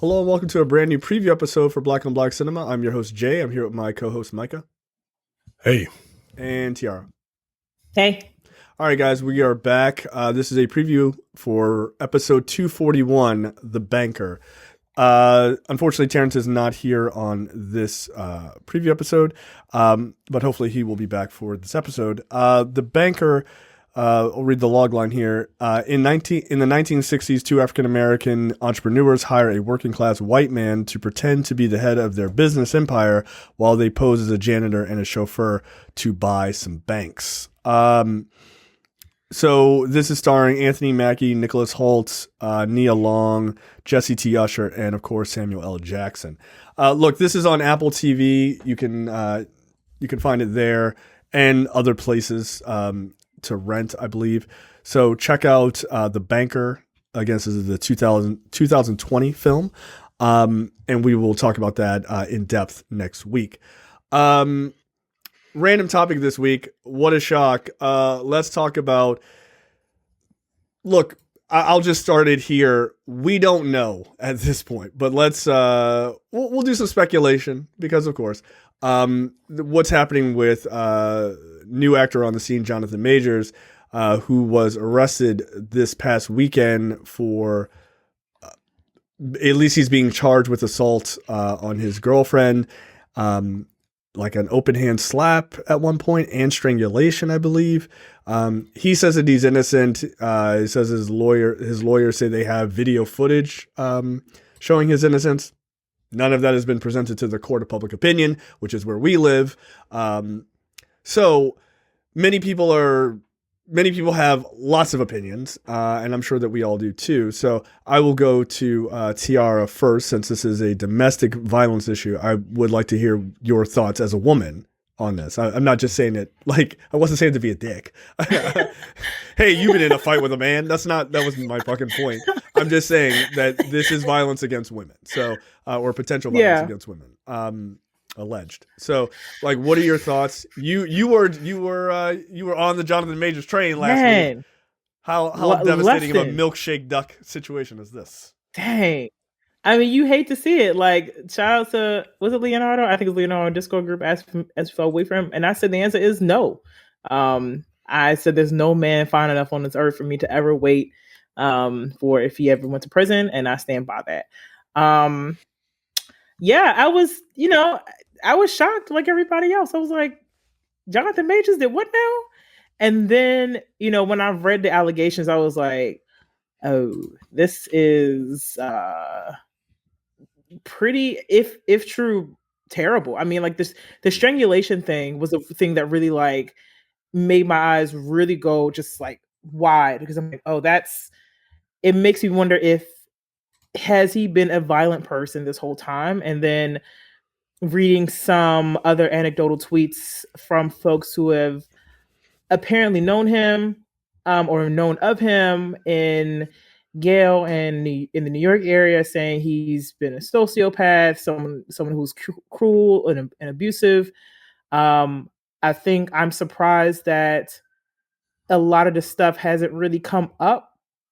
Hello and welcome to a brand new preview episode for Black on Black Cinema. I'm your host Jay. I'm here with my co-host Micah Hey, and Tiara. Hey. All right, guys, we are back. This is a preview for episode 241, The Banker. Unfortunately, Terrence is not here on this preview episode, but hopefully he will be back for this episode. The Banker. I'll read the log line here. In the 1960s, two African American entrepreneurs hire a working class white man to pretend to be the head of their business empire while they pose as a janitor and a chauffeur to buy some banks. So this is starring Anthony Mackie, Nicholas Hoult, Nia Long, Jesse T. Usher, and of course Samuel L. Jackson. Look, this is on Apple TV. You can find it there and other places. To rent, I believe. So check out The Banker. Again, this is the 2020 film. And we will talk about that in depth next week. Random topic this week. What a shock. Let's talk about... Look, I'll just start it here. We don't know at this point, but let's... we'll do some speculation because, of course, what's happening with... new actor on the scene, Jonathan Majors, who was arrested this past weekend for, at least he's being charged with assault on his girlfriend, like an open hand slap at one point and strangulation, I believe. He says that he's innocent. He says his lawyers say they have video footage showing his innocence. None of that has been presented to the court of public opinion, which is where we live. So many people have lots of opinions, and I'm sure that we all do too. So I will go to Tiara first, since this is a domestic violence issue. I would like to hear your thoughts as a woman on this. I'm not just saying it like I wasn't saying to be a dick. Hey, you've been in a fight with a man. That wasn't my fucking point. I'm just saying that this is violence against women. So or potential violence against women. Alleged. So, like, what are your thoughts? You were on the Jonathan Majors train last week. How devastating of a milkshake duck situation is this? Dang. I mean, you hate to see it. Like, shout out to, was it Leonardo? I think it's Leonardo Discord group asked as fell away from him, and I said the answer is no. I said there's no man fine enough on this earth for me to ever wait for if he ever went to prison, and I stand by that. Yeah, I was shocked like everybody else. I was like, Jonathan Majors did what now? And then, when I read the allegations, I was like, oh, this is pretty, if true, terrible. I mean, like the strangulation thing was a thing that really like made my eyes really go just like wide, because I'm like, oh, it makes me wonder if has he been a violent person this whole time? And then reading some other anecdotal tweets from folks who have apparently known him or known of him in Yale and in the New York area, saying he's been a sociopath, someone who's cruel and abusive. I think I'm surprised that a lot of the stuff hasn't really come up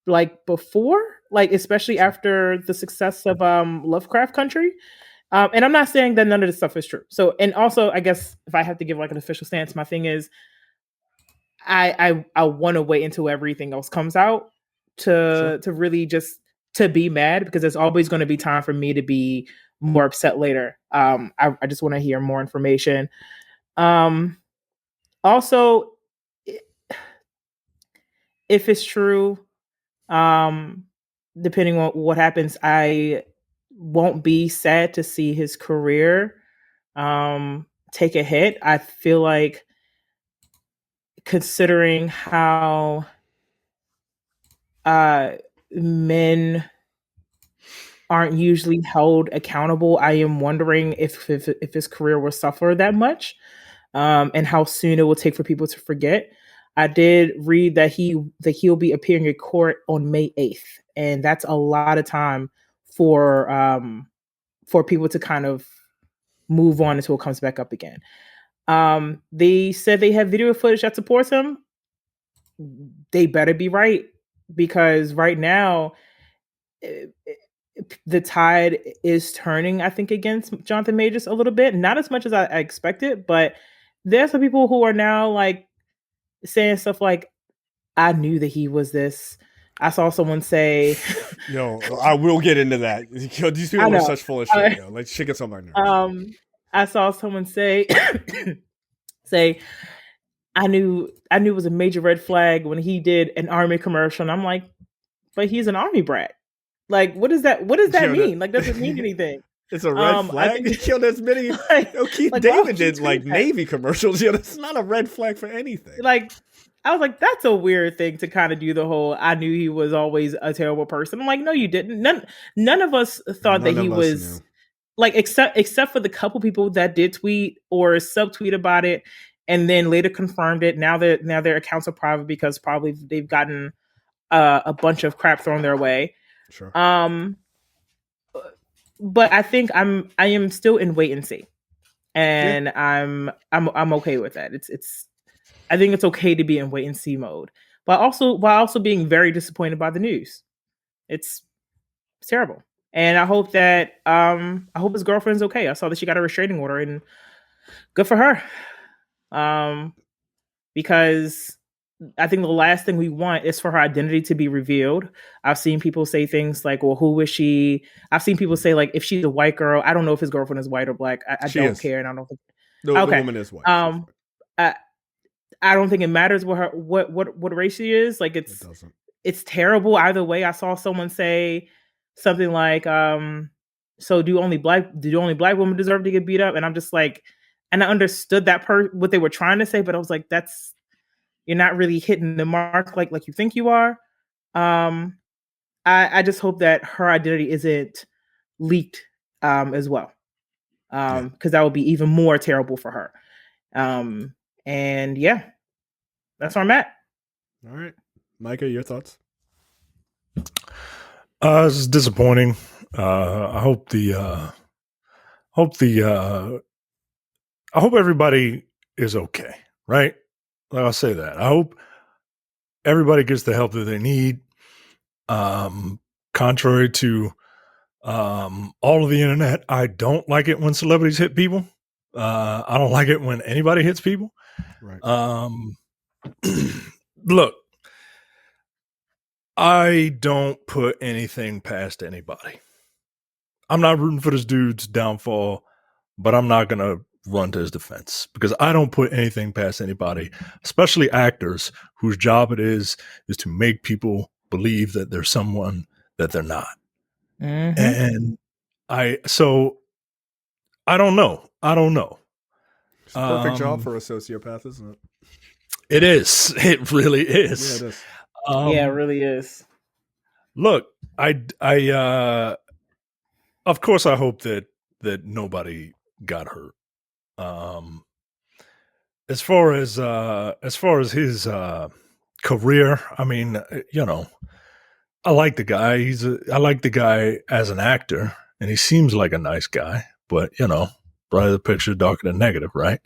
like before, like especially after the success of Lovecraft Country. And I'm not saying that none of this stuff is true. So, and also, I guess if I have to give like an official stance, my thing is, I want to wait until everything else comes out to really just to be mad, because there's always going to be time for me to be more upset later. I just want to hear more information. Also, if it's true, depending on what happens, I won't be sad to see his career take a hit. I feel like, considering how men aren't usually held accountable, I am wondering if his career will suffer that much, and how soon it will take for people to forget. I did read that he'll be appearing in court on May 8th, and that's a lot of time for people to kind of move on until it comes back up again. They said they have video footage that supports him. They better be right, because right now the tide is turning, I think, against Jonathan Majors a little bit. Not as much as I expected, but there's some people who are now like saying stuff like, I knew that he was this. I saw someone say, Yo, I will get into that. Yo, these I people are know. such full of shit. Yo, like shit gets on my nerves. I saw someone say, say, I knew it was a major red flag when he did an army commercial. And I'm like, but he's an army brat. Like, what does that Yo, mean? Like, doesn't mean anything. it's a red I flag. think Yo, there's many. like, Yo, Keith like, David did like Navy commercials. Yo, that's not a red flag for anything. Like, I was like, that's a weird thing to kind of do the whole, I knew he was always a terrible person. I'm like, no, you didn't. None of us thought that he was, like, except for the couple people that did tweet or subtweet about it and then later confirmed it. Now their accounts are private because probably they've gotten a bunch of crap thrown their way. Sure. But I think I am still in wait and see. And yeah. I'm okay with that. I think it's okay to be in wait and see mode, but while also being very disappointed by the news. It's terrible. And I hope that his girlfriend's okay. I saw that she got a restraining order, and good for her. Because I think the last thing we want is for her identity to be revealed. I've seen people say things like, well, who is she? I've seen people say, like, if she's a white girl, I don't know if his girlfriend is white or black. I don't care. And I don't think the woman is white. I don't think it matters what race she is. Like, it's terrible either way. I saw someone say something like, so do only black women deserve to get beat up? And I'm just like, and I understood what they were trying to say, but I was like, you're not really hitting the mark like you think you are. I just hope that her identity isn't leaked as well. Because that would be even more terrible for her. And yeah, that's where I'm at. All right. Micah, your thoughts? This is disappointing. I hope everybody is okay, right? I'll say that. I hope everybody gets the help that they need. Contrary to all of the internet, I don't like it when celebrities hit people. I don't like it when anybody hits people. Right. Look, I don't put anything past anybody. I'm not rooting for this dude's downfall, but I'm not going to run to his defense because I don't put anything past anybody, especially actors whose job it is to make people believe that they're someone that they're not. Mm-hmm. And I don't know. It's a perfect job for a sociopath, isn't it? It is. It really is. Yeah, it is. Yeah, it really is. Look, I of course I hope that nobody got hurt. As far as his career, I mean, you know, I like the guy. I like the guy as an actor, and he seems like a nice guy. But you know, brighter the picture, darker the negative, right?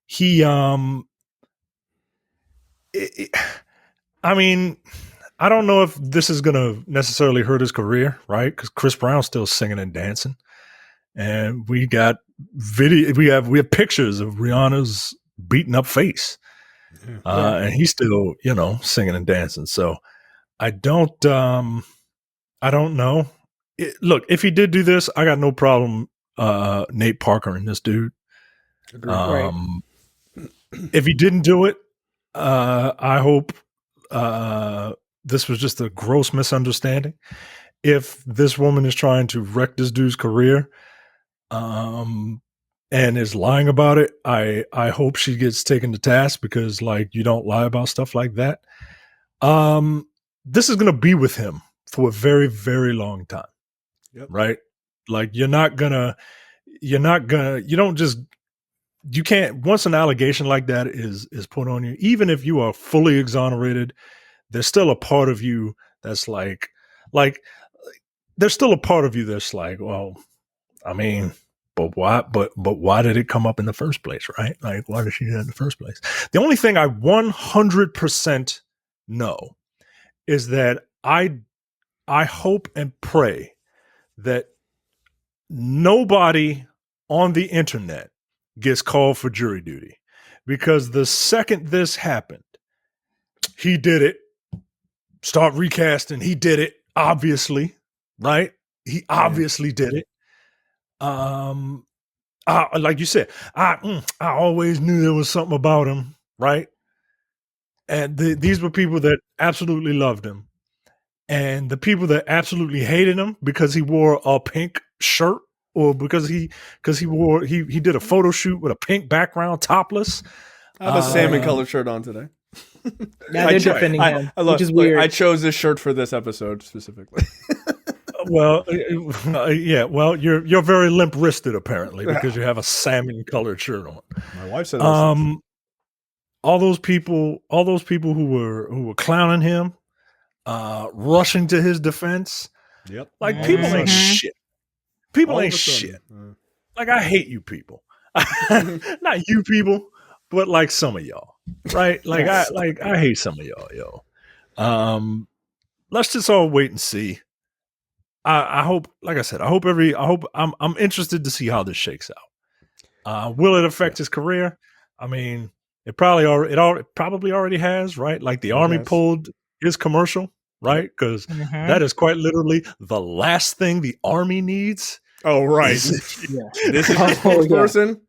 He, I mean, I don't know if this is going to necessarily hurt his career, right? Because Chris Brown's still singing and dancing, and we got video. We have pictures of Rihanna's beaten up face, and he's still, you know, singing and dancing. So I don't know. Look, if he did do this, I got no problem. Nate Parker and this dude. If he didn't do it, I hope this was just a gross misunderstanding. If this woman is trying to wreck this dude's career, and is lying about it, I hope she gets taken to task because, like, you don't lie about stuff like that. This is going to be with him for a very, very long time. Yep. Right? Like, you can't, once an allegation like that is put on you, even if you are fully exonerated, there's still a part of you that's like, there's still a part of you that's like, well, I mean, but why did it come up in the first place, right? Like, why did she do that in the first place? The only thing I 100% know is that I hope and pray that nobody on the internet gets called for jury duty, because the second this happened, he did it. Start recasting. He did it. Obviously, right? He obviously did it. Like you said, I always knew there was something about him, right? And these were people that absolutely loved him, and the people that absolutely hated him because he wore a pink shirt, or because he did a photo shoot with a pink background, topless. I have a salmon colored shirt on today. Now they're defending him, which is weird. I chose this shirt for this episode specifically. Well, yeah. Well, you're very limp wristed apparently, because you have a salmon colored shirt on. My wife said all those people who were clowning him, rushing to his defense. Yep. Like, people ain't shit. People ain't shit. Like, I hate you people. Not you people, but like some of y'all. Right? Like, I hate some of y'all, yo. Let's just all wait and see. I hope, like I said, I'm interested to see how this shakes out. Will it affect his career? I mean, it probably already has, right? Like, the Army pulled his commercial, right? Because that is quite literally the last thing the Army needs. Oh, right. This is the person?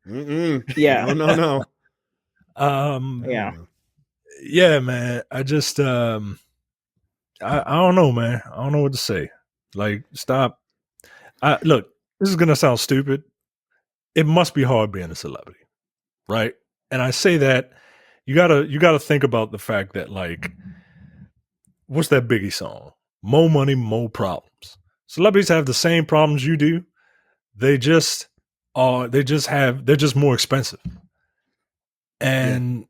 Yeah. No. Yeah, man. I just I don't know, man. I don't know what to say. Like, stop. Look, this is gonna sound stupid. It must be hard being a celebrity, right? And I say that you gotta think about the fact that, like, what's that Biggie song? More money, more problems. Celebrities have the same problems you do. They're just more expensive. And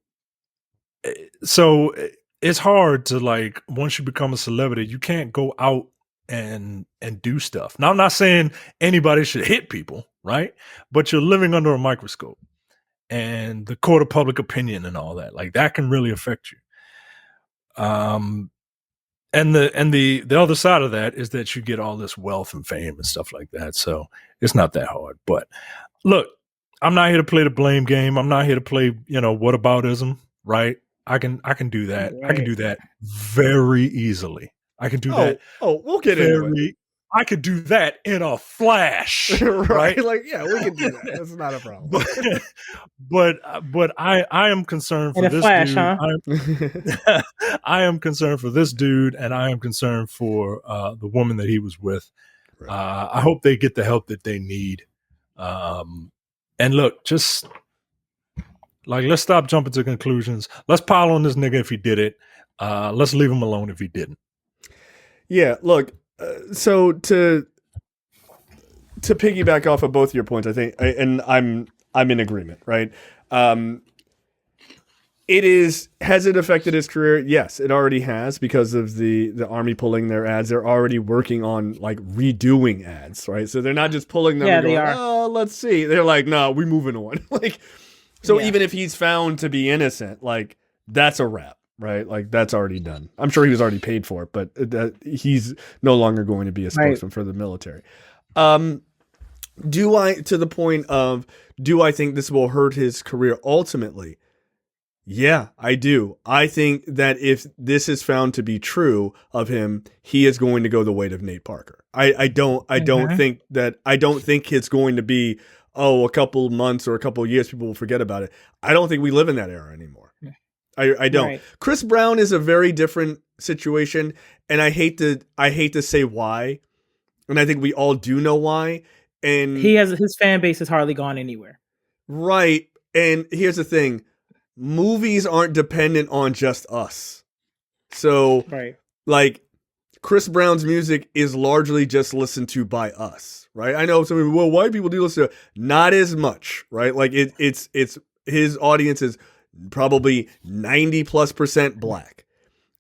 so it's hard to, like, once you become a celebrity, you can't go out and do stuff. Now, I'm not saying anybody should hit people, right? But you're living under a microscope, and the court of public opinion and all that, like, that can really affect you. And the other side of that is that you get all this wealth and fame and stuff like that. So it's not that hard. But look, I'm not here to play the blame game. I'm not here to play, whataboutism, right? I can do that. Right. I can do that very easily. I can do that. Oh, we'll get into it. I could do that in a flash, right? Like, yeah, we can do that. That's not a problem. But I am concerned for this dude. Huh? I am concerned for this dude, and I am concerned for the woman that he was with. Right. I hope they get the help that they need. And look, just like, let's stop jumping to conclusions. Let's pile on this nigga if he did it. Let's leave him alone if he didn't. Yeah, look. So to piggyback off of both your points, I think, and I'm in agreement, right? Has it affected his career? Yes, it already has, because of the Army pulling their ads. They're already working on, like, redoing ads, right? So they're not just pulling them and going, oh, let's see. They're like, no, we're moving on. Like, so even if he's found to be innocent, like, that's a wrap. Right, like, that's already done. I'm sure he was already paid for it, but he's no longer going to be a spokesman for the military. To the point of, do I think this will hurt his career ultimately? Yeah, I do. I think that if this is found to be true of him, he is going to go the way of Nate Parker. I don't think it's going to be, a couple months or a couple years, people will forget about it. I don't think we live in that era anymore. I don't. Right. Chris Brown is a very different situation, and I hate to say why, and I think we all do know why. And his fan base has hardly gone anywhere. Right. And here's the thing: movies aren't dependent on just us. So, like, Chris Brown's music is largely just listened to by us, right? I know some people, well, white people do listen to it. Not as much, right? Like, it's his audience is probably 90+% black.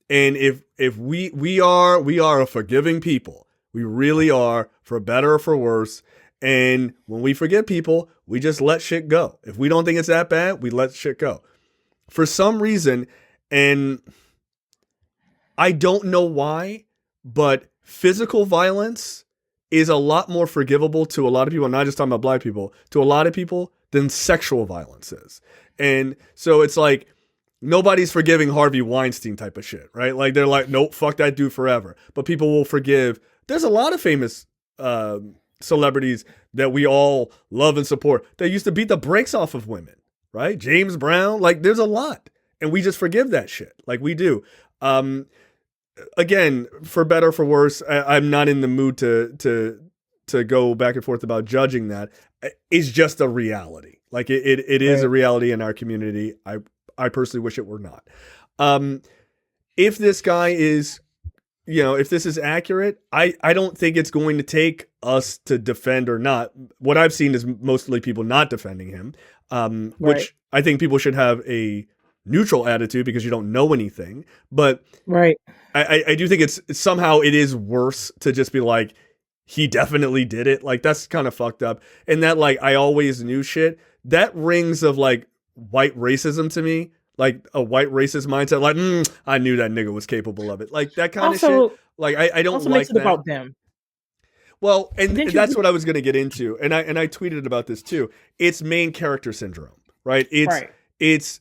And if we are a forgiving people. We really are, for better or for worse. And when we forget people, we just let shit go. If we don't think it's that bad, we let shit go. For some reason, and I don't know why, but physical violence is a lot more forgivable to a lot of people, not just talking about black people, to a lot of people than sexual violence is. And so it's like, nobody's forgiving Harvey Weinstein type of shit, right? Like they're like, nope, fuck that dude forever. But people will forgive. There's a lot of famous celebrities that we all love and support that used to beat the brakes off of women, right? James Brown, like there's a lot. And we just forgive that shit. Like we do. Again, for better or for worse, I'm not in the mood to go back and forth about judging that. It's just a reality. Like it is a reality in our community. I personally wish it were not. If this guy is, if this is accurate, I don't think it's going to take us to defend or not. What I've seen is mostly people not defending him, which I think people should have a neutral attitude because you don't know anything. But I do think it's somehow it is worse to just be like, he definitely did it. Like that's kind of fucked up. And that like, I always knew shit, that rings of like white racism to me, like a white racist mindset. Like, I knew that nigga was capable of it. Like that kind of shit. Like I don't like makes it that. about them. Well, and that's what I was going to get into. And I tweeted about this too. It's main character syndrome, right? It's,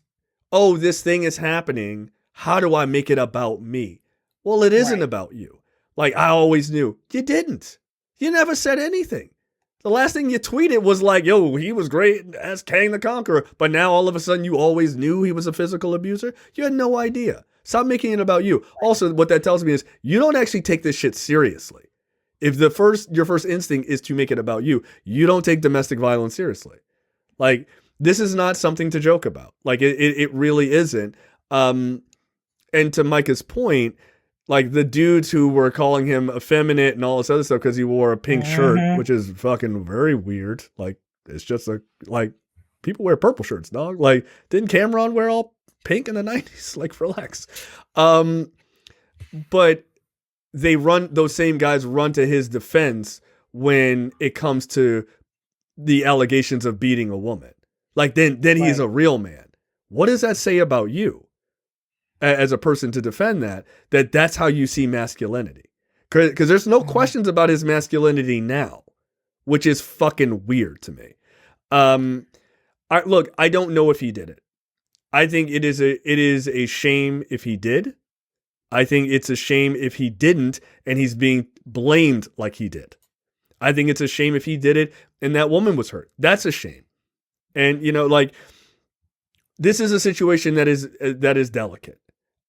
oh, this thing is happening. How do I make it about me? Well, it isn't about you. Like I always knew. You didn't. You never said anything. The last thing you tweeted was like, yo, he was great as Kang the Conqueror. But now all of a sudden you always knew he was a physical abuser. You had no idea. Stop making it about you. Also, what that tells me is you don't actually take this shit seriously. If your first instinct is to make it about you, you don't take domestic violence seriously. Like this is not something to joke about. Like it really isn't. And to Micah's point, like the dudes who were calling him effeminate and all this other stuff because he wore a pink shirt, which is fucking very weird. Like it's just like people wear purple shirts, dog. Like didn't Cameron wear all pink in the 90s? Like relax. But those same guys run to his defense when it comes to the allegations of beating a woman. Like then he's a real man. What does that say about you? As a person to defend that's how you see masculinity. Because there's no questions about his masculinity now, which is fucking weird to me. I don't know if he did it. I think it is a shame if he did. I think it's a shame if he didn't and he's being blamed like he did. I think it's a shame if he did it and that woman was hurt. That's a shame. And like this is a situation that is delicate.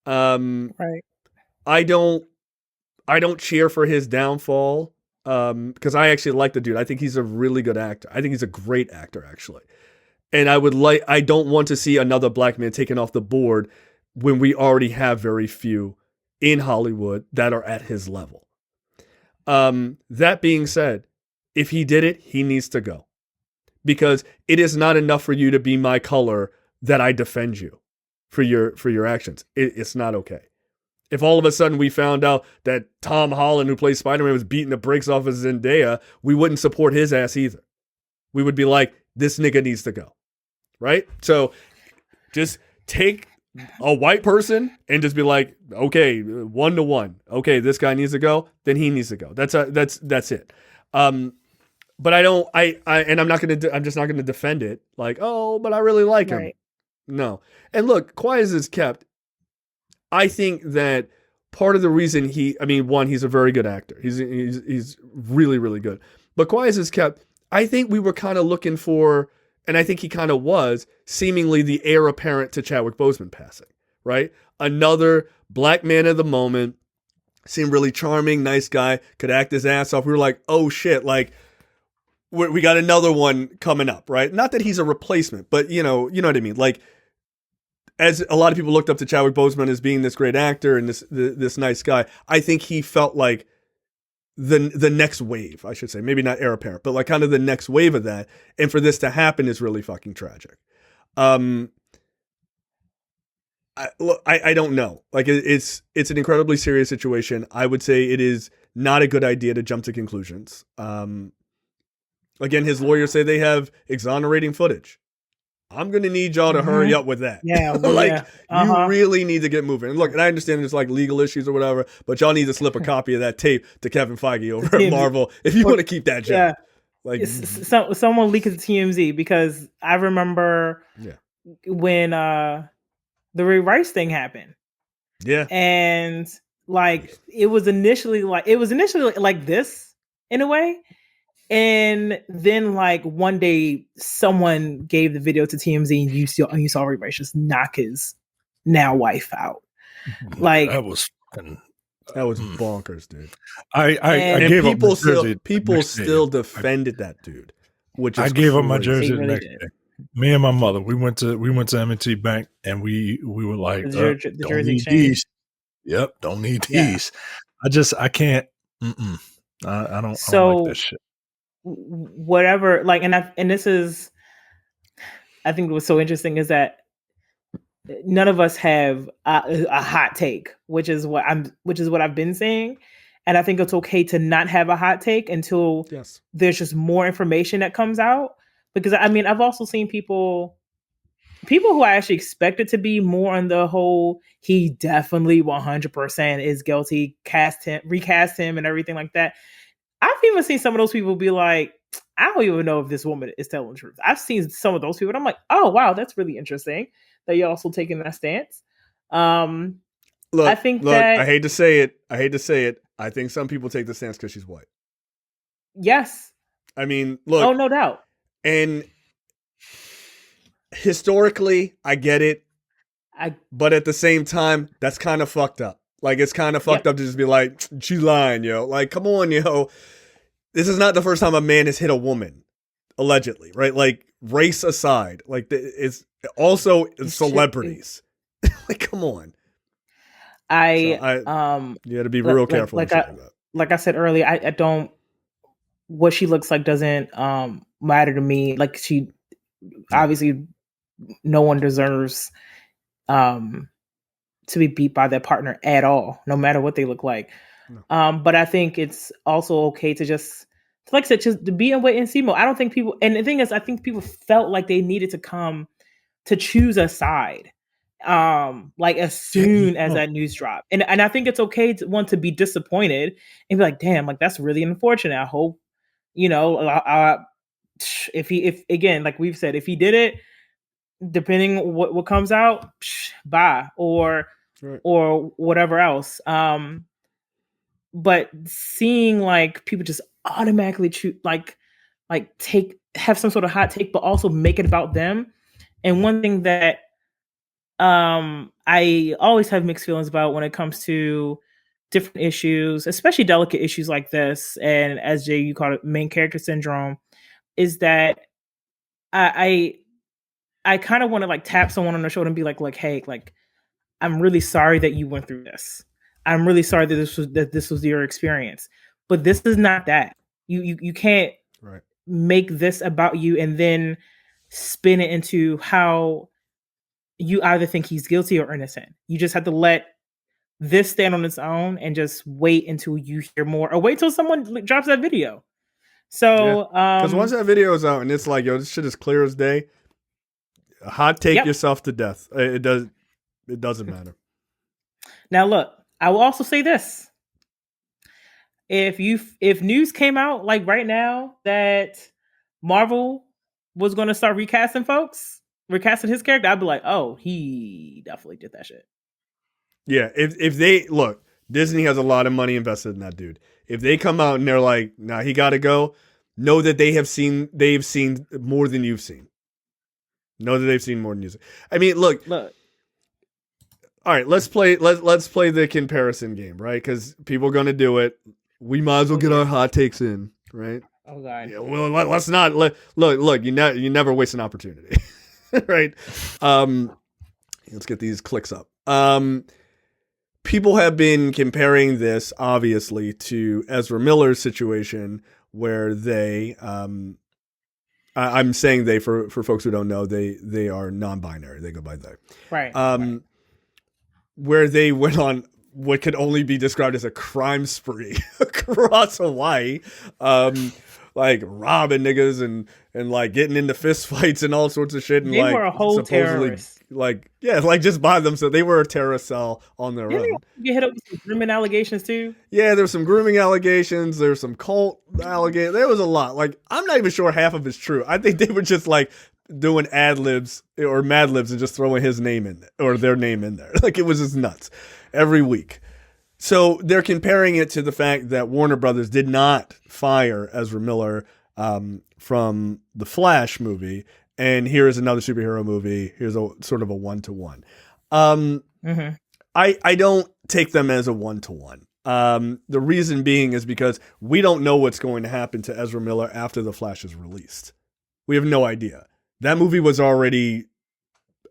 I don't cheer for his downfall because I actually like the dude. I think he's a really good actor. I think he's a great actor actually. And I don't want to see another black man taken off the board when we already have very few in Hollywood that are at his level. That being said, if he did it, he needs to go because it is not enough for you to be my color that I defend you for your actions. It's not okay. If all of a sudden we found out that Tom Holland, who plays Spider-Man, was beating the brakes off of Zendaya, we wouldn't support his ass either. We would be like, this nigga needs to go. Right? So just take a white person and just be like, okay, 1-to-1. Okay, this guy needs to go, then he needs to go. That's it. But I'm just not gonna defend it like, oh, but I really like him. No. And look, quiet as it's kept, I think that part of the reason he's a very good actor. He's really, really good. But quiet as it's kept, I think we were kind of looking for, and I think he kind of was, seemingly the heir apparent to Chadwick Boseman passing, right? Another black man of the moment, seemed really charming, nice guy, could act his ass off. We were like, oh shit, like, we got another one coming up, right? Not that he's a replacement, but you know what I mean? Like, as a lot of people looked up to Chadwick Boseman as being this great actor and this nice guy, I think he felt like the next wave, I should say. Maybe not heir apparent, but like kind of the next wave of that. And for this to happen is really fucking tragic. I don't know. Like it's an incredibly serious situation. I would say it is not a good idea to jump to conclusions. Again, his lawyers say they have exonerating footage. I'm going to need y'all to hurry up with that. Yeah. Like, Uh-huh. you really need to get moving. And look, and I understand there's like legal issues or whatever, but y'all need to slip a copy of that tape to Kevin Feige over at Marvel if you want to keep that job. Yeah. Like, someone leaked it to TMZ, because I remember when the Ray Rice thing happened. Yeah. And like it was initially like this in a way. And then like one day someone gave the video to TMZ and you saw Ray Rice just knock his now wife out. Like that was bonkers, dude. I gave people still defended that dude, which is I gave up my jersey jersey the next day. Me and my mother, we went to M&T Bank, and we were like, the don't need these. Yep, don't need these. I can't. I don't like this shit. Whatever, like, and this is, I think what's so interesting is that none of us have a hot take, which is what I've been saying. And I think it's okay to not have a hot take until there's just more information that comes out. Because I mean, I've also seen people who I actually expected to be more on the whole, he definitely 100% is guilty, recast him and everything like that. I've even seen some of those people be like, I don't even know if this woman is telling the truth. I've seen some of those people and I'm like, oh wow, that's really interesting that you're also taking that stance. I think I hate to say it. I think some people take the stance because she's white. Yes. I mean, look. Oh, no doubt. And historically, I get it. But at the same time, that's kind of fucked up. Like, it's kind of fucked up to just be like, she's lying, yo. Like, come on, yo. This is not the first time a man has hit a woman, allegedly, right? Like, race aside. Like, it's also celebrities. Like, come on. You got to be real careful. Like I said earlier, I don't, what she looks like doesn't matter to me. Like, she obviously, no one deserves to be beat by their partner at all, no matter what they look like. No. But I think it's also okay to just, like I said, just to be in wait and see mode. I don't think people, and the thing is, I think people felt like they needed to come to choose a side, like as soon as that news dropped. And I think it's okay to want to be disappointed and be like, damn, like that's really unfortunate. I hope, if again, like we've said, if he did it, depending on what comes out, bye, or whatever else. But seeing like people just automatically choose, like have some sort of hot take, but also make it about them. And one thing that I always have mixed feelings about when it comes to different issues, especially delicate issues like this, and as Jay, you call it main character syndrome, is that I kind of want to like tap someone on the shoulder and be like, hey, like, I'm really sorry that you went through this. I'm really sorry that this was your experience, but this is not that. You can't make this about you and then spin it into how you either think he's guilty or innocent. You just have to let this stand on its own and just wait until you hear more, or wait till someone drops that video. So, because once that video is out and it's like, yo, this shit is clear as day. Hot take yourself to death. It doesn't matter. Now, look, I will also say this: if news came out like right now that Marvel was going to start recasting his character, I'd be like, oh, he definitely did that shit. Yeah, if they look, Disney has a lot of money invested in that dude. If they come out and they're like, nah, he got to go, know that they've seen more than you've seen. Know that they've seen more than you've seen. I mean, look. All right, let's play the comparison game, right? Because people are going to do it. We might as well get our hot takes in, right? Oh God. Yeah, well, let's not look. You never waste an opportunity, right? Let's get these clicks up. People have been comparing this obviously to Ezra Miller's situation, where they, I'm saying they for folks who don't know, they are non-binary. They go by they. Right. Where they went on what could only be described as a crime spree across Hawaii. Like like robbing niggas and like getting into fist fights and all sorts of shit. And They like were a whole supposedly terrorist. like like just by themselves. They were a terrorist cell on their Didn't own. they get hit up with some grooming allegations too? Yeah, there's some grooming allegations. There's some cult allegations. There was a lot. Like, I'm not even sure half of it's true. I think they were just like doing ad libs or mad libs and just throwing his name in there or their name in there. Like, it was just nuts every week. So they're comparing it to the fact that Warner Brothers did not fire Ezra Miller from the Flash movie. And here is another superhero movie. Here's a sort of a 1-to-1. I don't take them as a 1-to-1. The reason being is because we don't know what's going to happen to Ezra Miller after The Flash is released. We have no idea. That movie was already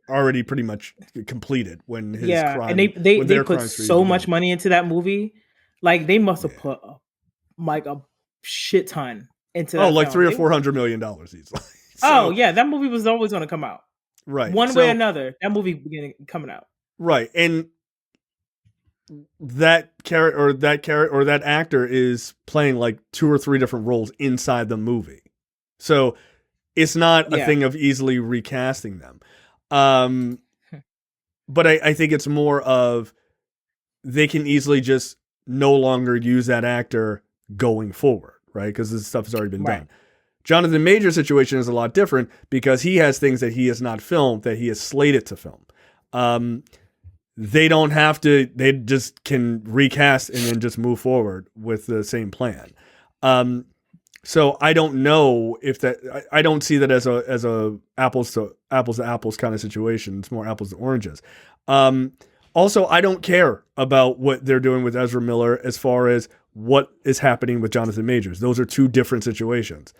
pretty much completed when his crime. And they put so much money into that movie. Like, they must have put like a shit ton into that. Oh, like $300 or $400 million easily. So, that movie was always going to come out. Right. One way or another, that movie began coming out. Right. And that that actor is playing like 2 or 3 different roles inside the movie. So it's not a thing of easily recasting them. But I think it's more of they can easily just no longer use that actor going forward, right? Because this stuff has already been done. Jonathan Major's situation is a lot different because he has things that he has not filmed that he is slated to film. They don't have to, they just can recast and then just move forward with the same plan. So I don't know if that, I don't see that as a apples to apples kind of situation. It's more apples to oranges. Also, I don't care about what they're doing with Ezra Miller as far as what is happening with Jonathan Majors. Those are 2 different situations.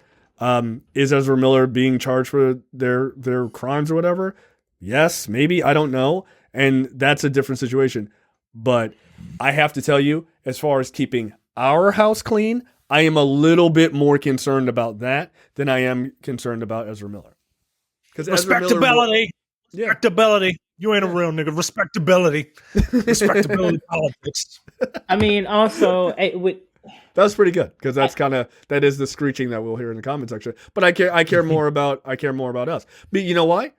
Is Ezra Miller being charged for their crimes or whatever? Yes, maybe. I don't know. And that's a different situation. But I have to tell you, as far as keeping our house clean, I am a little bit more concerned about that than I am concerned about Ezra Miller. Because respectability. Respectability. You ain't a real nigga. Respectability. Respectability politics. I mean, also, that was pretty good because that is the screeching that we'll hear in the comment section. But I care more about us. But you know why?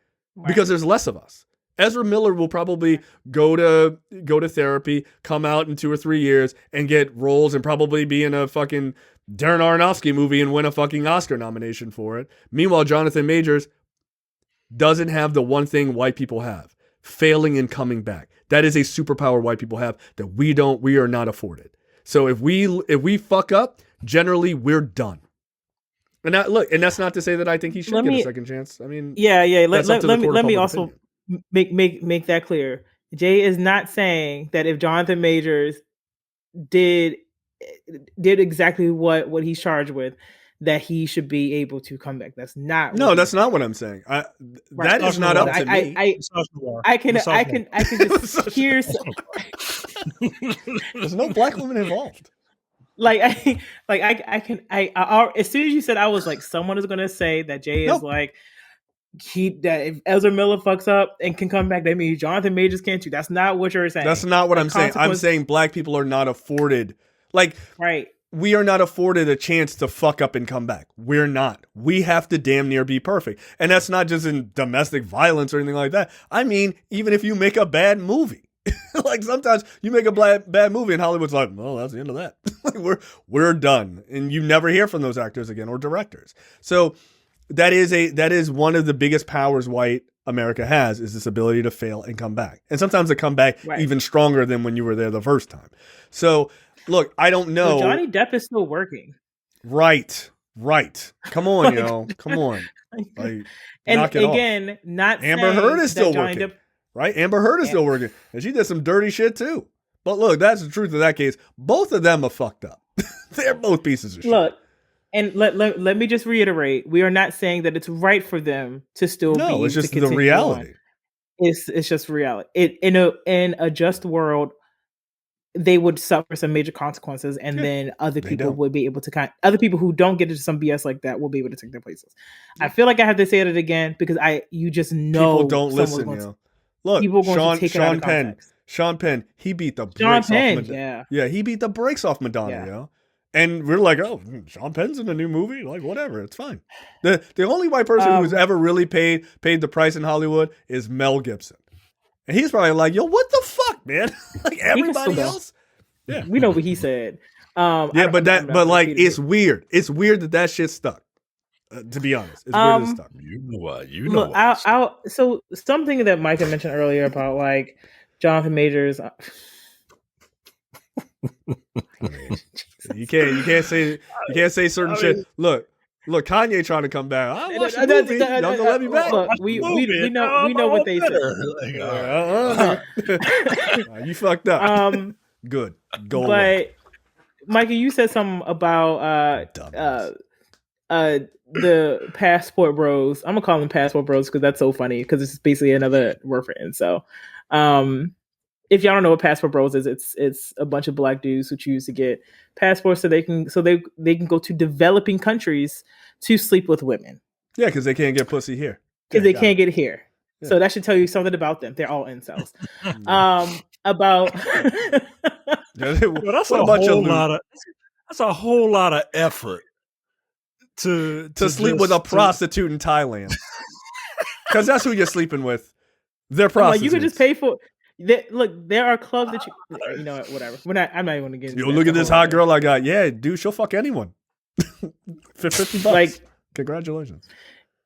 Because there's less of us. Ezra Miller will probably go to therapy, come out in 2 or 3 years and get roles and probably be in a fucking Darren Aronofsky movie and win a fucking Oscar nomination for it. Meanwhile, Jonathan Majors doesn't have the one thing white people have, failing and coming back. That is a superpower white people have that we are not afforded. So if we fuck up, generally we're done. And that's not to say that I think he should get a second chance. I mean, let me also make that clear. Jay is not saying that if Jonathan Majors did exactly what he's charged with, that he should be able to come back. That's not. No, that's not what I'm saying. That is not up to me. I can just hear. There's no black woman involved. I as soon as you said, I was like, someone is gonna say that Jay is like. That if Ezra Miller fucks up and can come back, that means Jonathan Majors can't too. That's not what you're saying. That's not what I'm saying. I'm saying black people are not afforded. We are not afforded a chance to fuck up and come back. We're not. We have to damn near be perfect. And that's not just in domestic violence or anything like that. I mean, even if you make a bad movie. Like sometimes you make a bad movie and Hollywood's like, well, that's the end of that. we're done. And you never hear from those actors again or directors. So that is one of the biggest powers white America has, is this ability to fail and come back. And sometimes they come back even stronger than when you were there the first time. So look, I don't know. Well, Johnny Depp is still working. Right. Come on, come on. And again, not Amber Heard is still working. Right? Amber Heard is still working. And she did some dirty shit too. But look, that's the truth of that case. Both of them are fucked up. They're both pieces of shit. Look, and let me just reiterate, we are not saying that it's right for them to still be. No, it's just the reality. It's just reality. In a just world, they would suffer some major consequences, and then other people would be able to other people who don't get into some BS like that will be able to take their places. I feel like I have to say it again because you just know people don't listen. Look, Sean Penn, he beat the brakes off Madonna. Yeah, he beat the brakes off Madonna, And we're like, oh, Sean Penn's in a new movie, like whatever, it's fine. The only white person who's ever really paid the price in Hollywood is Mel Gibson, and he's probably like, yo, what the fuck, man? Like everybody else. Yeah, we know what he said. Yeah, but it's weird. It's weird that shit stuck. To be honest, it's weird that stuck. You know what? So something that Micah mentioned earlier about like Jonathan Majors. You can't say certain shit. Look, Kanye trying to come back. I watched the movie. Y'all gonna let me back? Look, we know what they said. You fucked up. Good. Go away. Micah, you said something about the passport bros. I'm gonna call them passport bros because that's so funny because it's basically another word for incel. If y'all don't know what passport bros is, it's a bunch of black dudes who choose to get passports so they can go to developing countries to sleep with women. Yeah, because they can't get pussy here. Because they can't get it here. Yeah. So that should tell you something about them. They're all incels. About that's a whole lot of effort to sleep with a prostitute in Thailand. Because that's who you're sleeping with. They're prostitutes. Like you could just pay for. Look, there are clubs that you know what, whatever. I'm not even going to get into look at this hot girl I got. Yeah, dude, she'll fuck anyone. For $50. Like, congratulations.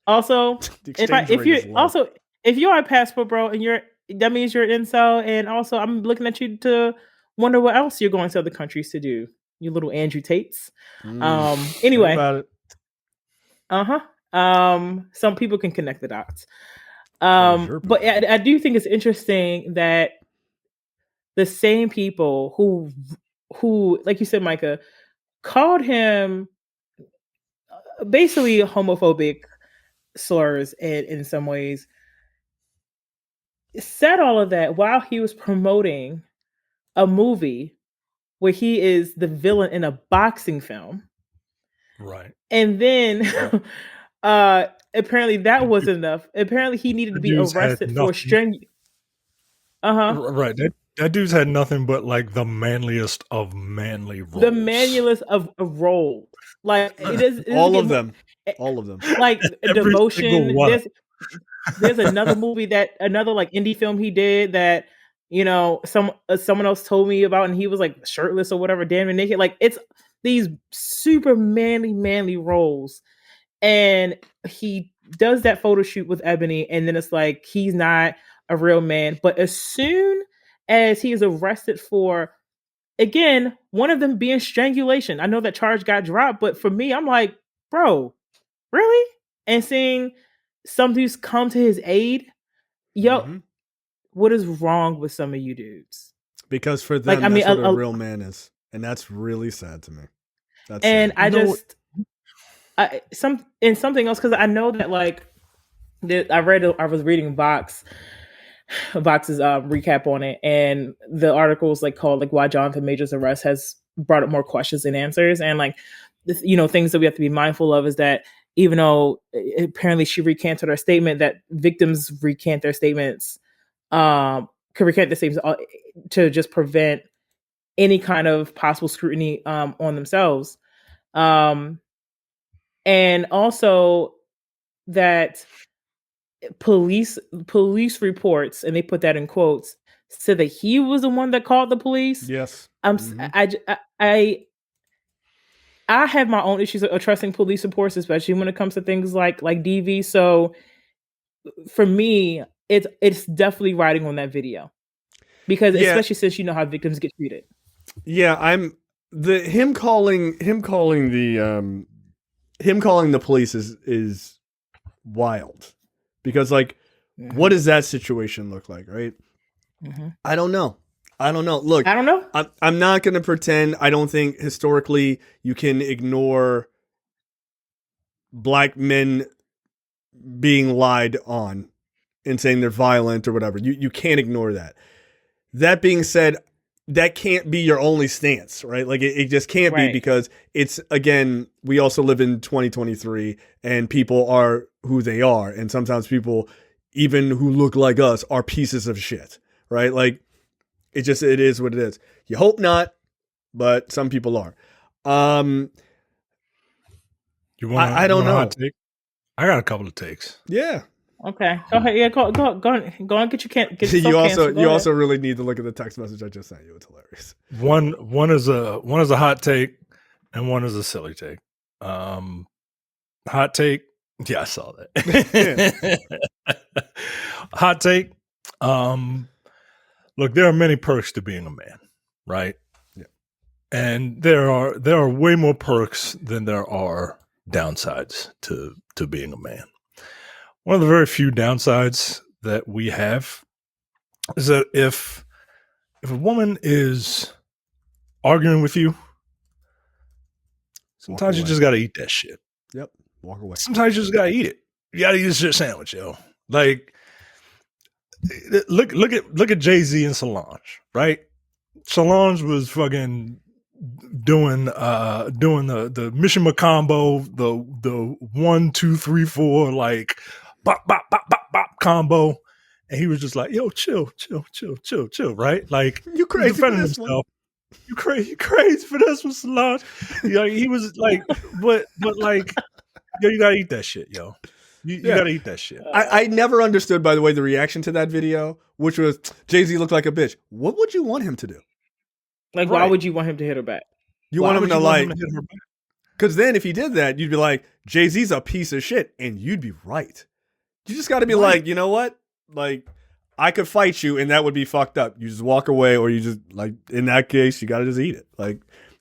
Also, if you're a passport bro and that means you're an incel, and also I'm looking at you to wonder what else you're going to other countries to do. You little Andrew Tates. Anyway. Some people can connect the dots. But I do think it's interesting that the same people who, like you said, Micah, called him basically homophobic slurs in some ways, said all of that while he was promoting a movie where he is the villain in a boxing film. Right. And then apparently that wasn't enough. Apparently he needed to be arrested for strangulation. Right. That dude's had nothing but like the manliest of manly roles. The manliest of roles. Like it is all of them. Like Devotion. There's another movie another like indie film he did that, you know, someone else told me about, and he was like shirtless or whatever, damn it naked. Like it's these super manly roles. And he does that photo shoot with Ebony, and then it's like he's not a real man. But as soon as he is arrested for, again, one of them being strangulation, I know that charge got dropped, but for me, I'm like, bro, really? And seeing some dudes come to his aid, what is wrong with some of you dudes? Because for them, that's what a real man is, and that's really sad to me. That's and sad. Something else, because I know that like I was reading Vox's recap on it, and the article was like called like why Jonathan Majors' arrest has brought up more questions than answers, and like things that we have to be mindful of is that even though apparently she recanted her statement, that victims recant their statements, could recant their statements to just prevent any kind of possible scrutiny on themselves. And also that police reports, and they put that in quotes, said that he was the one that called the police. Yes. I have my own issues of trusting police reports, especially when it comes to things like DV. So for me, it's definitely riding on that video, because especially since you know how victims get treated. Yeah, him calling the police is wild, because like, what does that situation look like, right? Mm-hmm. I don't know. Look, I don't know. I'm not going to pretend. I don't think historically you can ignore black men being lied on and saying they're violent or whatever. You can't ignore that. That being said, that can't be your only stance, right? Like it just can't be, because it's, again, we also live in 2023 and people are who they are. And sometimes people, even who look like us, are pieces of shit, right? Like it is what it is. You hope not, but some people are. Um, You want? I don't you want a know. hot take? I got a couple of takes. Yeah. Okay, go ahead. Yeah, go on. Get yourself You canceled. Go ahead. also really need to look at the text message I just sent you. It's hilarious. One is a hot take, and one is a silly take. Hot take. Yeah, I saw that. Hot take. Look, there are many perks to being a man, right? Yeah. And there are way more perks than there are downsides to being a man. One of the very few downsides that we have is that if a woman is arguing with you, sometimes you just got to eat that shit. Yep. Walk away. Sometimes you just got to eat it. You got to eat a shit sandwich, yo. Like, look at Jay-Z and Solange, right? Solange was fucking doing the Mission Macombo, the 1, 2, 3, 4, like bop bop bop bop bop combo, and he was just like, yo, chill, right? Like, You crazy for this himself. You crazy for this one, Solange? He was like, but like, yo, you gotta eat that shit, yo. You gotta eat that shit. I never understood, by the way, the reaction to that video, which was Jay-Z looked like a bitch. What would you want him to do? Like, why would you want him to hit her back? You want him to like, because then if he did that, you'd be like, Jay-Z's a piece of shit, and you'd be right. You just got to be like, you know what? Like, I could fight you, and that would be fucked up. You just walk away, or you just, like, in that case, you got to just eat it. Like,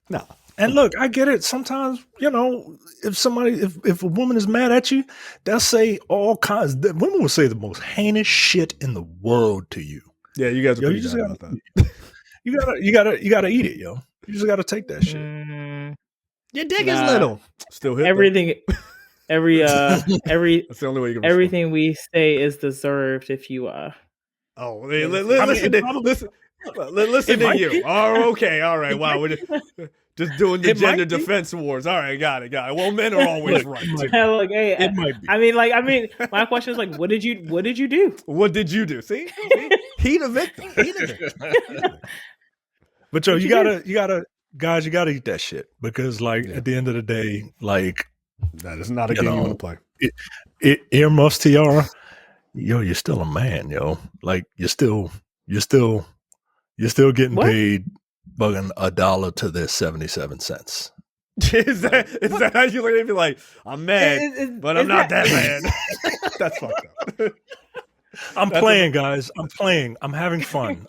no. And look, I get it. Sometimes, if a woman is mad at you, they'll say all kinds. Women will say the most heinous shit in the world to you. Yeah, you guys are pretty bad about that. You gotta eat it, yo. You just gotta take that shit. Your dick is little. Still hit everything. Every That's the only way you can. Everything we say is deserved if you Oh, listen to you. Oh, okay, all right. Wow, we're just doing the gender defense wars. All right, got it. Well, men are always right. Look, hey, it might be. I mean, my question is like, what did you do? What did you do? See? He the victim. But yo, you gotta, guys, you gotta eat that shit because, like, at the end of the day, like, that is not a game you want to play. Earmuffs, tiara, yo, you're still a man, yo. Like, you're still getting paid bugging $1 to their 77 cents. Is that how you look at me? Like, I'm mad, but I'm not that mad. That's fucked up. I'm playing, guys. I'm playing. I'm having fun.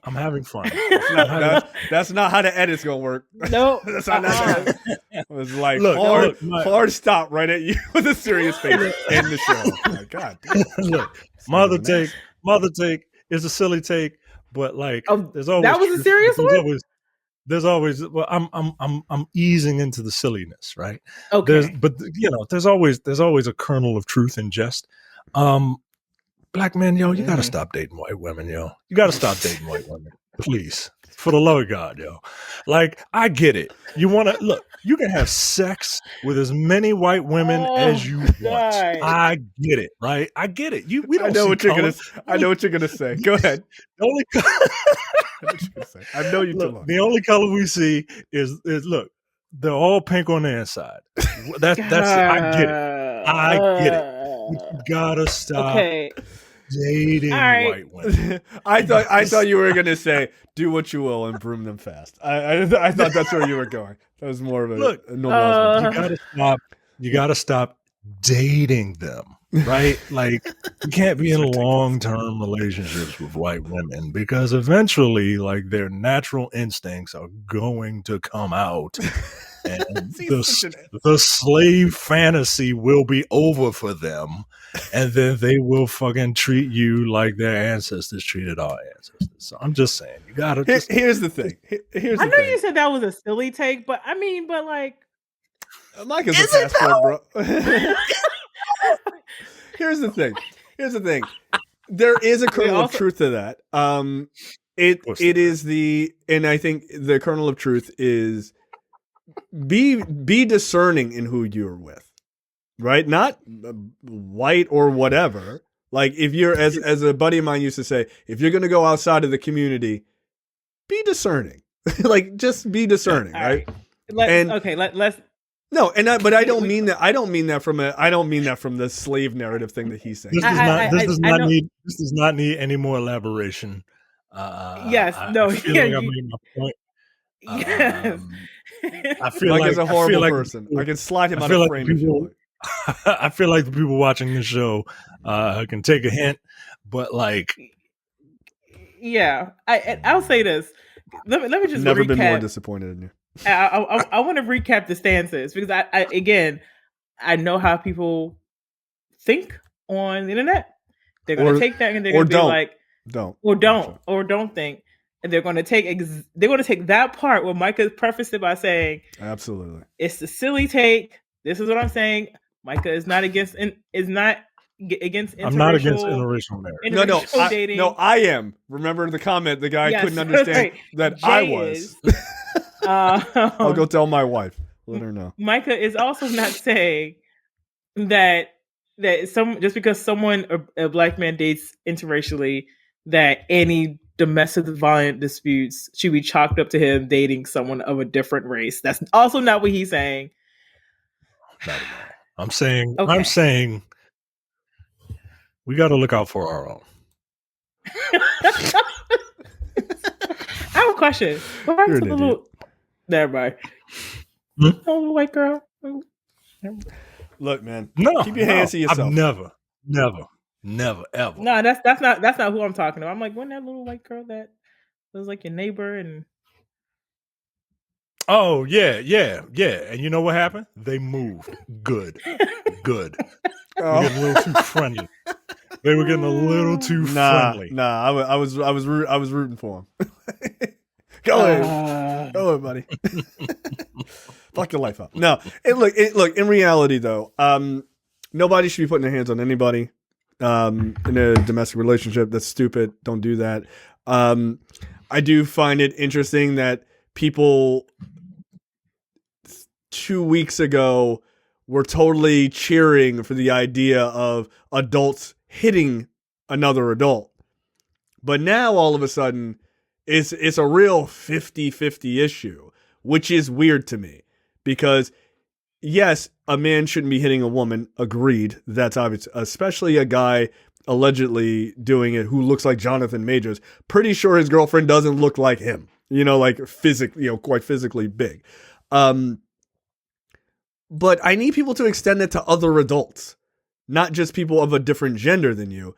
That's not how the edit's gonna work. No, that's not how it was like hard stop right at you with a serious face. End the show. Oh my God, look, mother take is a silly take, but like, there's always that was a serious one. There's always. Well, I'm easing into the silliness, right? Okay, there's always a kernel of truth in jest. Black men, yo, you gotta stop dating white women, yo. You gotta stop dating white women, please, for the love of God, yo. Like, I get it. You want to look. You can have sex with as many white women as you want. I get it, right? I get it. We don't. I know what you're gonna say. Go ahead. I know you too long. The only color we see is look. They're all pink on the inside. That's I get it. You gotta stop dating white women. I thought you were gonna say, "Do what you will and broom them fast." I thought that's where you were going. That was more of a normal. You gotta stop dating them, right? Like, you can't be in long-term relationships with white women because eventually, like, their natural instincts are going to come out. And the slave fantasy will be over for them, and then they will fucking treat you like their ancestors treated our ancestors. So I'm just saying, you gotta. Here's the thing. I know you said that was a silly take, but I mean, but like, Mike is a passport, bro. Here's the thing. There is a kernel of truth to that. It is and I think the kernel of truth is. Be discerning in who you're with, right? Not white or whatever. Like, if you're, as a buddy of mine used to say, if you're going to go outside of the community, be discerning. Like, just be discerning, right? let's. No, but I don't mean that. I don't mean that from the slave narrative thing that he's saying. This does not need any more elaboration. Yes, no, I feel like I made my point. Yes. I feel like he's a horrible person. I can slide him out of frame if you like. I feel like the people watching this show can take a hint, but like, yeah, I'll say this. Let me just never recap. Been more disappointed in you. I want to recap the stances because I know how people think on the internet. They're going to take that and they're going to be like, don't think. And they're going to take that part where Micah prefaced it by saying, absolutely, it's the silly take. This is what I'm saying. Micah is not against interracial. I'm not against interracial marriage. Dating. I am. Remember the comment? The guy couldn't understand that Jay I was. I'll go tell my wife. Let her know. Micah is also not saying that just because a black man dates interracially, that any domestic violent disputes should be chalked up to him dating someone of a different race. That's also not what he's saying. Not at all. I'm saying we got to look out for our own. I have a question. What happened to the little... Never mind. Little white girl. Look, man. Keep your hands to yourself. I've never, ever. No, that's not who I'm talking about. I'm like, wasn't that little white girl that was like your neighbor and... Oh, yeah. And you know what happened? They moved. Good. We're getting a little too friendly. They were getting a little too friendly. I was rooting for him. Go ahead, buddy. Fuck your life up. No, look. In reality, though, nobody should be putting their hands on anybody in a domestic relationship. That's stupid. Don't do that. I do find it interesting that people 2 weeks ago were totally cheering for the idea of adults hitting another adult. But now all of a sudden it's a real 50-50 issue, which is weird to me because yes, a man shouldn't be hitting a woman. Agreed. That's obvious, especially a guy allegedly doing it who looks like Jonathan Majors. Pretty sure his girlfriend doesn't look like him, like quite physically big. But I need people to extend it to other adults, not just people of a different gender than you.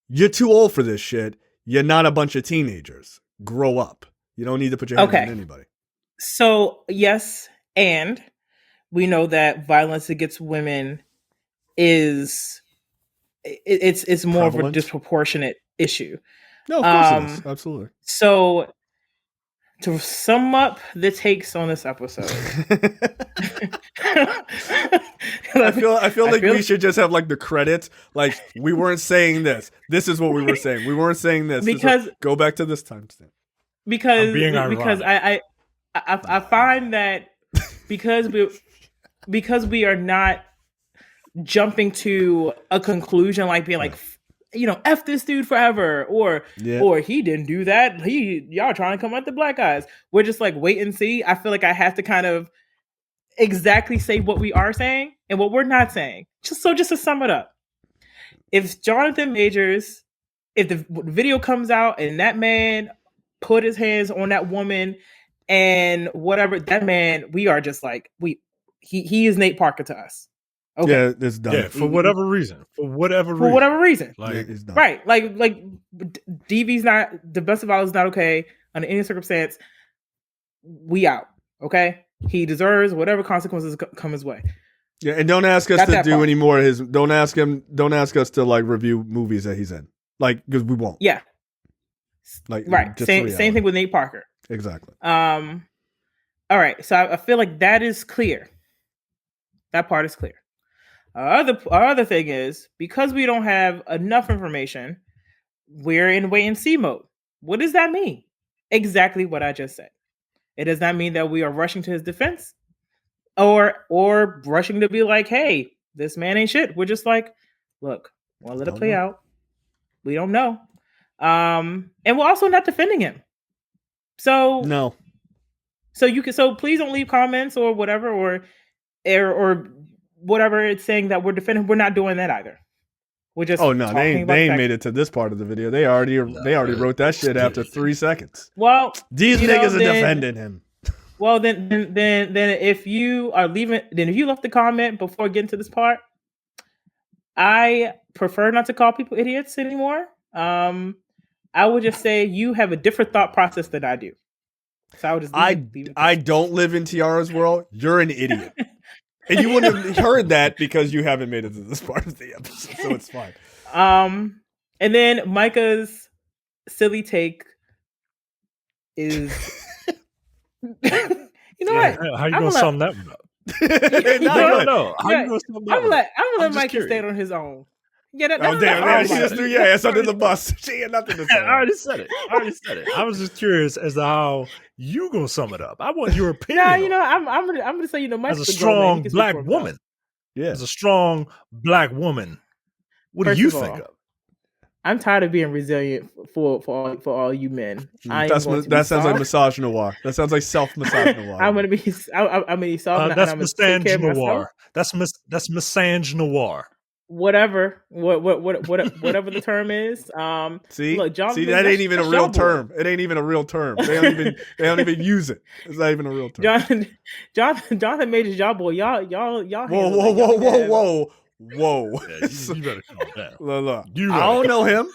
You're too old for this shit. You're not a bunch of teenagers. Grow up. You don't need to put your hands on anybody. So, yes, and we know that violence against women it's more prevalent. Of a disproportionate issue. No, of course it is. Absolutely. So, to sum up the takes on this episode, I feel like we should just have like the credits. Like, we weren't saying this. This is what we were saying. We weren't saying this. Because go back to this timestamp. Because I find that because we are not jumping to a conclusion like being like, F this dude forever, or he didn't do that. Y'all trying to come at the black guys. We're just like, wait and see. I feel like I have to kind of exactly say what we are saying and what we're not saying. Just to sum it up. If Jonathan Majors, if the video comes out and that man put his hands on that woman and whatever, that man, we are just like, he is Nate Parker to us. Okay. Yeah, it's done. Yeah, for whatever reason. Like, it's done. Right. Like DV's not, domestic violence is not okay under any circumstance. We out. Okay. He deserves whatever consequences come his way. Yeah, and don't ask us to do any more of his. Don't ask us to like review movies that he's in. Like, because we won't. Yeah. Like, right. Same thing with Nate Parker. Exactly. All right. So I feel like that is clear. That part is clear. Our other thing is, because we don't have enough information, we're in wait and see mode. What does that mean? Exactly what I just said. It does not mean that we are rushing to his defense or rushing to be like, hey, this man ain't shit. We're just like, look, we'll let it play out. We don't know. And we're also not defending him. So no. So please don't leave comments or whatever or whatever it's saying that we're defending. We're not doing that either. We're just Oh no, talking about they the ain't fact- made it to this part of the video. They already wrote that shit after 3 seconds. Well, These you know, niggas are then- defending him. Well, then if you are leaving, then if you left the comment before getting to this part, I prefer not to call people idiots anymore. I would just say you have a different thought process than I do. So I would just leave it I don't live in Tiara's world. You're an idiot. And you wouldn't have heard that because you haven't made it to this part of the episode, so it's fine. And then Micah's silly take is, you know what? How you gonna sum that one up? No. How you gonna sum that I'm one gonna up? let just Micah curious. stay on his own. Yeah, Oh damn! She just threw your ass under the bus. She had nothing to say. I already said it. I was just curious as to how you gonna sum it up. I want your opinion. Yeah, you know, I'm gonna say, you know, Micah's as a a grown man. strong He can speak black for himself. woman, Yeah. as a strong black woman, what First do you of all, think of? I'm tired of being resilient for all you men. That sounds like massage noir. That sounds like self-massage noir. I'm gonna be soft. That's I'm gonna take care of myself. noir. That's massage noir. Whatever the term is. See, look, Jonathan, see, that ain't even a that's real your boy. term. It ain't even a real term. They don't even use it. It's not even a real term. Jonathan Major's y'all boy. Y'all. Whoa. Yeah, you better calm down. Look. You I don't know him.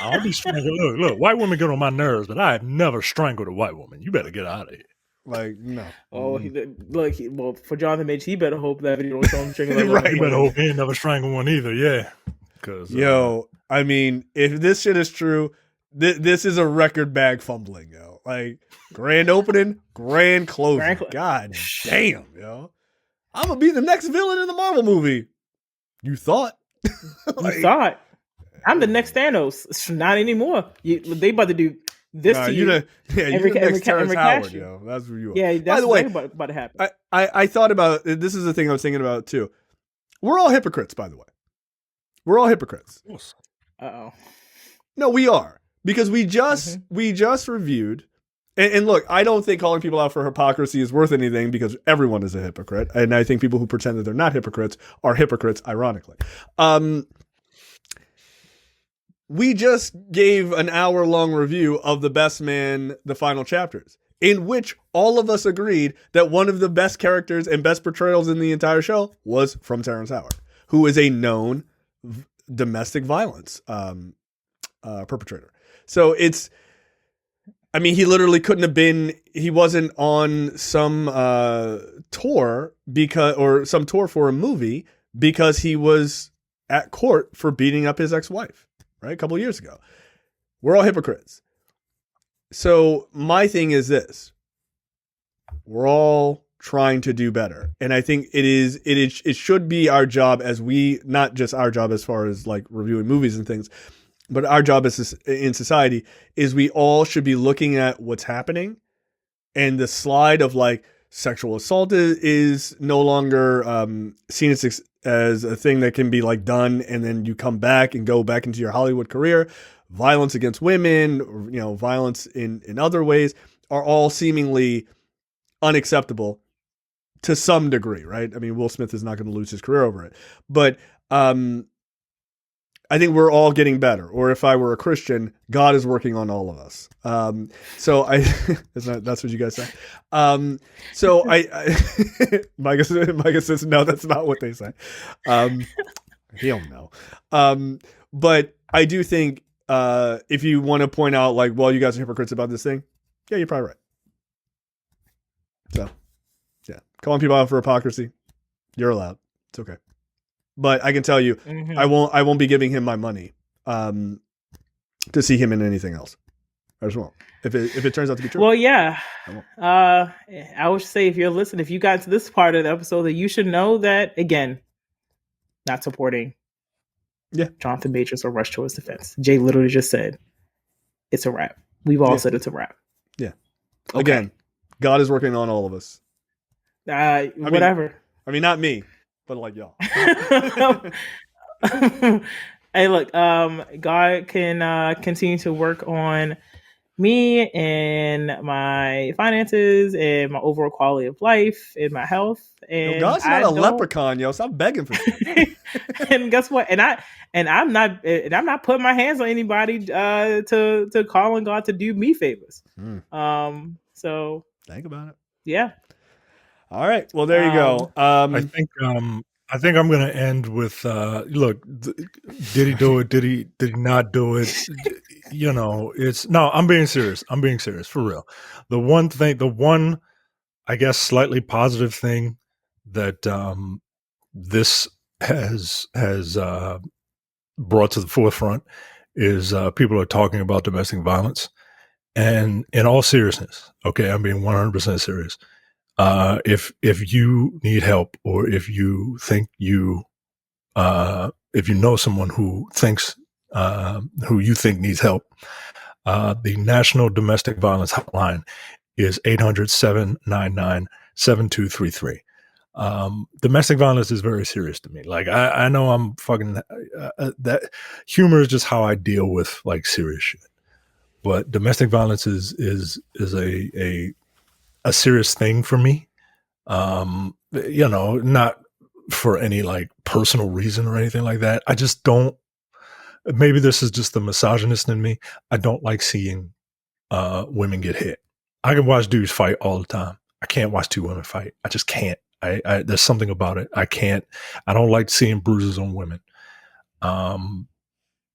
I'll be strangling. Look, white women get on my nerves, but I have never strangled a white woman. You better get out of here. Like, no. Oh, well, for Jonathan Major, he better hope that video don't show him drinking. Right. You better hope he ain't never strangled one either. Yeah. Cause I mean, if this shit is true, this is a record bag fumbling, yo. Like, grand opening, grand closing. God damn, yo. I'm gonna be the next villain in the Marvel movie. You thought? You thought? I'm the next Thanos. Not anymore. They about to do this to you. You're the next Terrence Howard, yo. That's who you are. Yeah, that's By the way, about to happen. I thought about this is the thing I was thinking about too. We're all hypocrites, by the way. We're all hypocrites. Uh-oh. No, we are. Because we just reviewed and look, I don't think calling people out for hypocrisy is worth anything because everyone is a hypocrite. And I think people who pretend that they're not hypocrites are hypocrites, ironically. We just gave an hour-long review of The Best Man, the final chapters, in which all of us agreed that one of the best characters and best portrayals in the entire show was from Terrence Howard, who is a known domestic violence perpetrator. So he literally couldn't have been, he wasn't on some tour for a movie because he was at court for beating up his ex-wife. Right, a couple of years ago. We're all hypocrites. So my thing is this: we're all trying to do better, and I think it should be our job not just our job as far as like reviewing movies and things, but our job in society is we all should be looking at what's happening, and the slide of like sexual assault is no longer seen as a thing that can be like done and then you come back and go back into your Hollywood career. Violence against women, or, violence in other ways are all seemingly unacceptable to some degree, right? I mean, Will Smith is not going to lose his career over it, but I think we're all getting better. Or if I were a Christian, God is working on all of us. That's what you guys say. So Micah says, no, that's not what they say. He don't know. But I do think if you want to point out like, well, you guys are hypocrites about this thing. Yeah, you're probably right. So yeah, calling people out for hypocrisy, you're allowed. It's okay. But I can tell you, I won't be giving him my money to see him in anything else. I just won't. If it turns out to be true. Well, yeah. I would say if you got to this part of the episode, that you should know that, again, not supporting Jonathan Majors or Rush to his defense. Jay literally just said, it's a wrap. We've all said it's a wrap. Yeah. Okay. Again, God is working on all of us. Whatever. I mean, not me. But like y'all. Hey, look, God can continue to work on me and my finances and my overall quality of life and my health. And God's not a leprechaun, yo. Stop begging for shit. And guess what? I'm not putting my hands on anybody to call on God to do me favors. So think about it. Yeah. All right. Well, there you go. I think I'm going to end with look. Did he do it? Did he not do it? You know, I'm being serious. I'm being serious for real. The one, I guess, slightly positive thing that this has brought to the forefront is people are talking about domestic violence, and in all seriousness, okay, I'm being 100% serious. If you need help, or if you think if you know someone who you think needs help, the National Domestic Violence Hotline is 800-799-7233. Domestic violence is very serious to me. Like I know I'm fucking that humor is just how I deal with like serious shit. But domestic violence is a serious thing for me. You know, not for any like personal reason or anything like that. I just don't. Maybe this is just the misogynist in me. I don't like seeing women get hit. I can watch dudes fight all the time. I can't watch two women fight. I just can't. There's something about it. I can't. I don't like seeing bruises on women.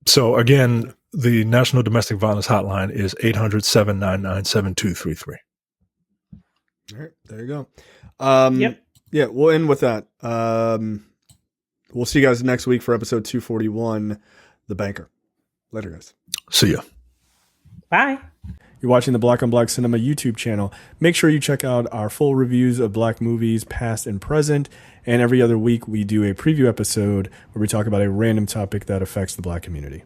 So again, the National Domestic Violence Hotline is 800-799-7233. All right, there you go. Yep. Yeah, we'll end with that. We'll see you guys next week for episode 241, The Banker. Later, guys. See ya. Bye. You're watching the Black on Black Cinema YouTube channel. Make sure you check out our full reviews of black movies, past and present. And every other week, we do a preview episode where we talk about a random topic that affects the black community.